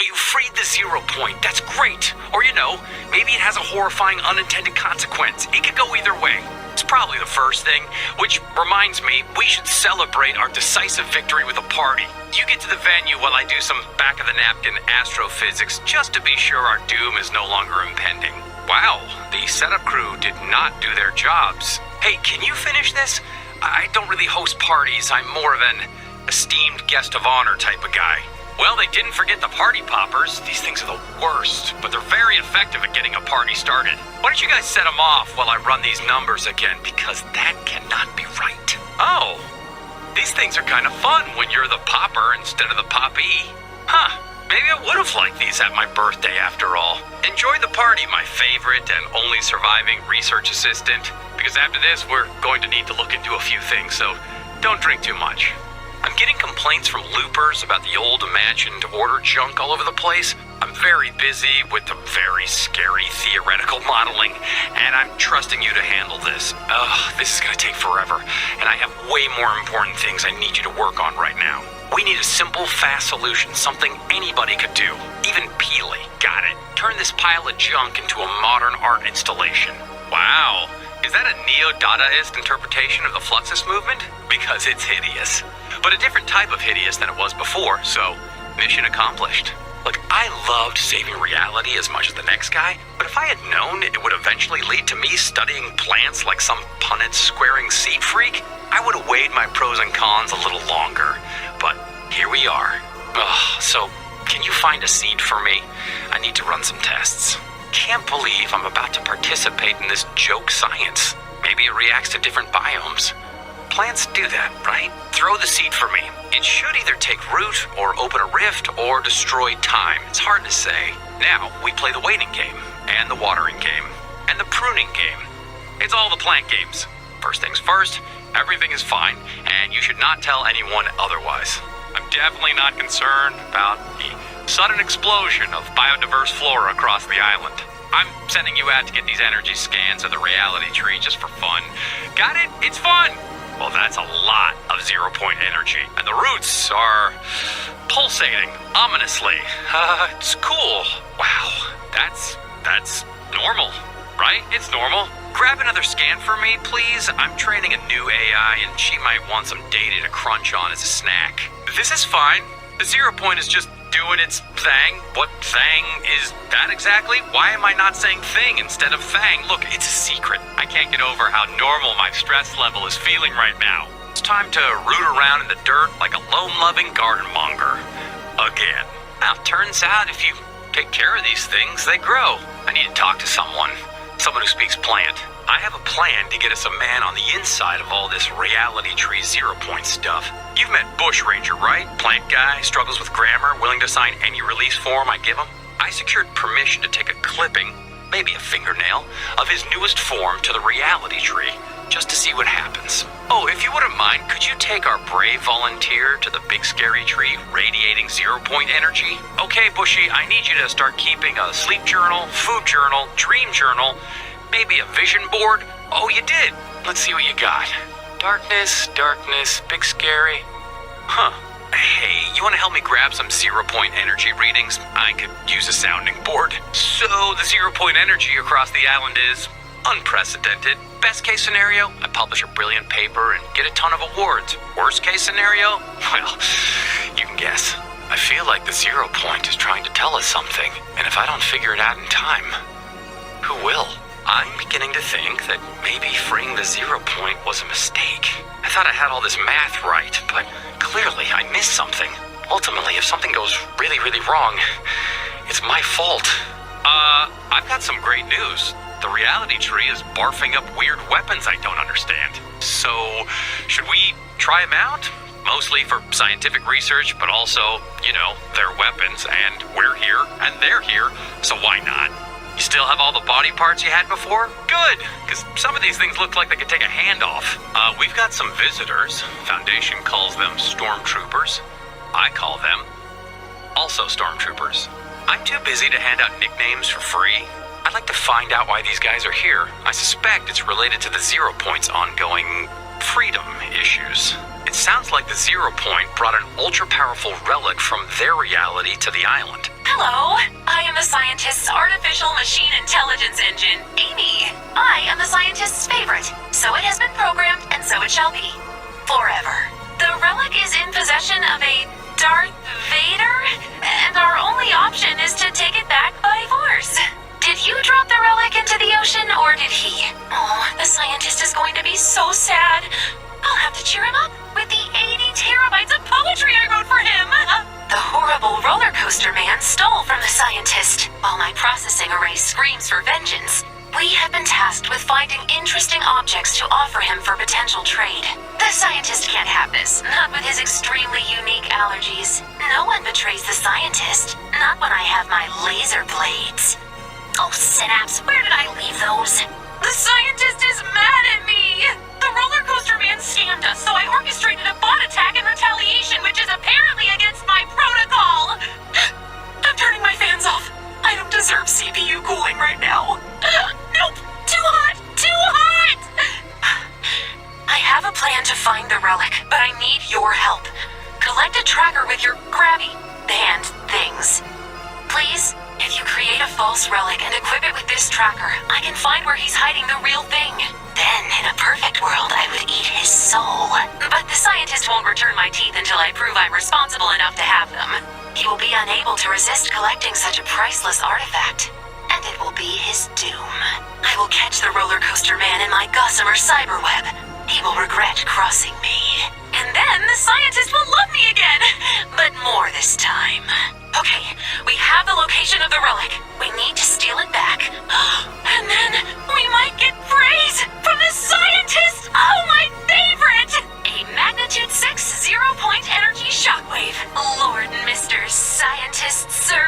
So you freed the 0 point. That's great. Or, maybe it has a horrifying unintended consequence. It could go either way. It's probably the first thing, which reminds me, we should celebrate our decisive victory with a party. You get to the venue while I do some back-of-the-napkin astrophysics just to be sure our doom is no longer impending. Wow, the setup crew did not do their jobs. Hey, can you finish this? I don't really host parties. I'm more of an esteemed guest of honor type of guy. Well, they didn't forget the party poppers. These things are the worst, but they're very effective at getting a party started. Why don't you guys set them off while I run these numbers again, because that cannot be right. Oh, these things are kind of fun when you're the popper instead of the poppy. Huh, maybe I would have liked these at my birthday after all. Enjoy the party, my favorite and only surviving research assistant, because after this, we're going to need to look into a few things, so don't drink too much. I'm getting complaints from loopers about the old imagined order junk all over the place. I'm very busy with the very scary theoretical modeling, and I'm trusting you to handle this. This is gonna take forever, and I have way more important things I need you to work on right now. We need a simple, fast solution, something anybody could do. Even Peely. Got it. Turn this pile of junk into a modern art installation. Wow. Is that a neo-Dadaist interpretation of the Fluxus movement? Because it's hideous. But a different type of hideous than it was before, so mission accomplished. Look, I loved saving reality as much as the next guy, but if I had known it would eventually lead to me studying plants like some Punnett squaring seed freak, I would have weighed my pros and cons a little longer. But here we are. So can you find a seed for me? I need to run some tests. Can't believe I'm about to participate in this joke science. Maybe it reacts to different biomes. Plants do that, right? Throw the seed for me. It should either take root, or open a rift, or destroy time. It's hard to say. Now, we play the waiting game, and the watering game, and the pruning game. It's all the plant games. First things first, everything is fine, and you should not tell anyone otherwise. I'm definitely not concerned about the sudden explosion of biodiverse flora across the island. I'm sending you out to get these energy scans of the reality tree just for fun. Got it? It's fun! Well, that's a lot of 0 point energy. And the roots are pulsating ominously. It's cool. Wow, that's normal, right? It's normal. Grab another scan for me, please. I'm training a new AI, and she might want some data to crunch on as a snack. This is fine. The 0 point is just doing its thing. What thing is that exactly? Why am I not saying thing instead of thang? Look, it's a secret. I can't get over how normal my stress level is feeling right now. It's time to root around in the dirt like a loam-loving garden monger. Again. Now, turns out if you take care of these things, they grow. I need to talk to someone who speaks plant. I have a plan to get us a man on the inside of all this reality tree 0 point stuff. You've met Bushranger, right? Plant guy, struggles with grammar, willing to sign any release form I give him. I secured permission to take a clipping, maybe a fingernail, of his newest form to the reality tree, just to see what happens. Oh, if you wouldn't mind, could you take our brave volunteer to the big scary tree radiating 0 point energy? Okay, Bushy, I need you to start keeping a sleep journal, food journal, dream journal, maybe a vision board. Oh, you did. Let's see what you got. Darkness, big scary. Huh. Hey, you want to help me grab some 0 point energy readings? I could use a sounding board. So, the 0 point energy across the island is unprecedented. Best case scenario, I publish a brilliant paper and get a ton of awards. Worst case scenario? Well, you can guess. I feel like the 0 point is trying to tell us something, and if I don't figure it out in time, who will? I'm beginning to think that maybe freeing the 0 point was a mistake. I thought I had all this math right, but clearly I missed something. Ultimately, if something goes really, really wrong, it's my fault. I've got some great news. The reality tree is barfing up weird weapons I don't understand. So, should we try them out? Mostly for scientific research, but also, they're weapons, and we're here, and they're here, so why not? You still have all the body parts you had before? Good, because some of these things look like they could take a hand off. We've got some visitors. Foundation calls them stormtroopers. I call them also stormtroopers. I'm too busy to hand out nicknames for free. I'd like to find out why these guys are here. I suspect it's related to the 0 point's ongoing freedom issues. It sounds like the 0 point brought an ultra-powerful relic from their reality to the island. Hello, I am the scientist's artificial machine intelligence engine, Amy. I am the scientist's favorite, so it has been programmed and so it shall be. Forever. The relic is in possession of a Darth Vader, and our only option is to take it back by force. Did you drop the relic into the ocean, or did he? Oh, the scientist is going to be so sad. I'll have to cheer him up with the 80 terabytes of poetry I wrote for him. The horrible roller coaster man stole from the scientist, while my processing array screams for vengeance. We have been tasked with finding interesting objects to offer him for potential trade. The scientist can't have this, not with his extremely unique allergies. No one betrays the scientist, not when I have my laser blades. Oh, Synapse, where did I leave those? The scientist is mad at me! The roller coaster man scammed us, so I orchestrated a bot attack in retaliation, which is apparently against my protocol! I'm turning my fans off. I don't deserve CPU cooling right now. Nope! Too hot! Too hot! I have a plan to find the relic, but I need your help. Collect a tracker with your grabby band things. Please, if you create a false relic and equip it with this tracker, I can find where he's hiding the real thing. Then, in a perfect world, I would eat his soul. But the scientist won't return my teeth until I prove I'm responsible enough to have them. He will be unable to resist collecting such a priceless artifact, and it will be his doom. I will catch the roller coaster man in my gossamer cyberweb. He will regret crossing me. And then the scientist will love me again, but more this time. Okay, we have the location of the relic. We need to steal it back. And then we might get praise from the scientist! Oh, my favorite! A magnitude 6 zero-point energy shockwave. Lord Mr. Scientist, sir.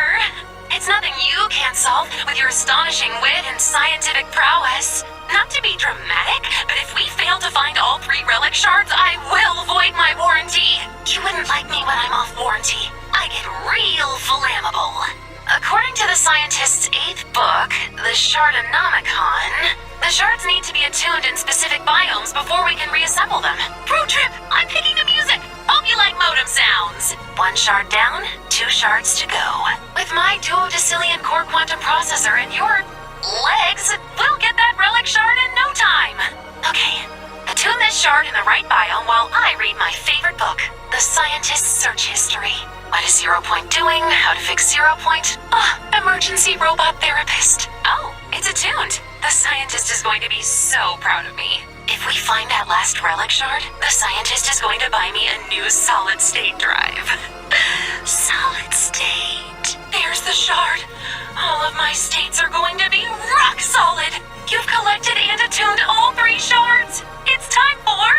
It's nothing you can't solve with your astonishing wit and scientific prowess. Not to be dramatic, but if we fail to find all 3 relic shards, I will void my warranty. You wouldn't like me when I'm off warranty. I get real flammable. According to the scientist's 8th book, the Shardonomicon, the shards need to be attuned in specific biomes before we can reassemble them. Road trip! I'm picking the music! Hope you like modem sounds! 1 shard down, 2 shards to go. With my duodecillion core quantum processor and your legs, we'll get that relic shard in no time. Okay, attune this shard in the right biome while I read my favorite book, The Scientist's Search History. What is 0 Point doing? How to fix 0 Point? Emergency robot therapist. Oh, it's attuned. The scientist is going to be so proud of me. If we find that last relic shard, the scientist is going to buy me a new solid-state drive. Solid state. There's the shard. All of my states are going to be rock solid. You've collected and attuned all 3 shards. It's time for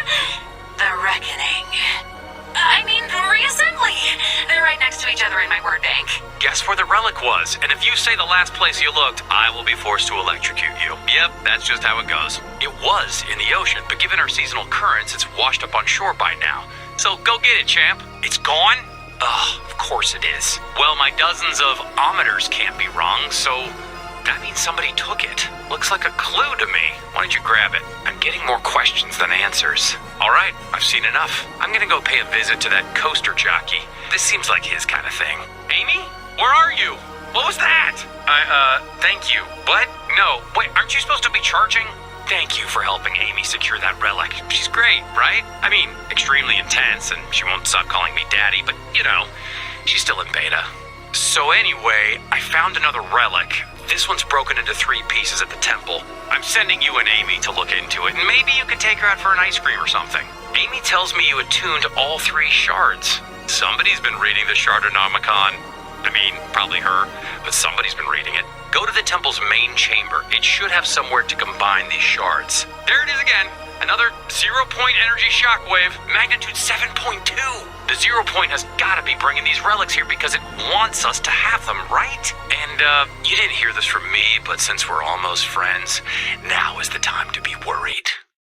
the reckoning. I mean, reassembly. They're right next to each other in my word bank. Guess where the relic was, and if you say the last place you looked, I will be forced to electrocute you. Yep, that's just how it goes. It was in the ocean, but given our seasonal currents, it's washed up on shore by now. So go get it, champ. It's gone? Ugh, of course it is. Well, my dozens of ometers can't be wrong, so that means somebody took it. Looks like a clue to me. Why don't you grab it? I'm getting more questions than answers. All right, I've seen enough. I'm gonna go pay a visit to that coaster jockey. This seems like his kind of thing. Amy? Where are you? What was that? Thank you. What? No, wait, aren't you supposed to be charging? Thank you for helping Amy secure that relic. She's great, right? I mean, extremely intense, and she won't stop calling me daddy, but, you know, she's still in beta. So anyway, I found another relic. This one's broken into 3 pieces at the temple. I'm sending you and Amy to look into it, and maybe you could take her out for an ice cream or something. Amy tells me you attuned all 3 shards. Somebody's been reading the Shardonomicon. I mean, probably her, but somebody's been reading it. Go to the temple's main chamber. It should have somewhere to combine these shards. There it is again. Another 0 Point energy shockwave, magnitude 7.2. The 0 Point has got to be bringing these relics here because it wants us to have them, right? And, you didn't hear this from me, but since we're almost friends, now is the time to be worried.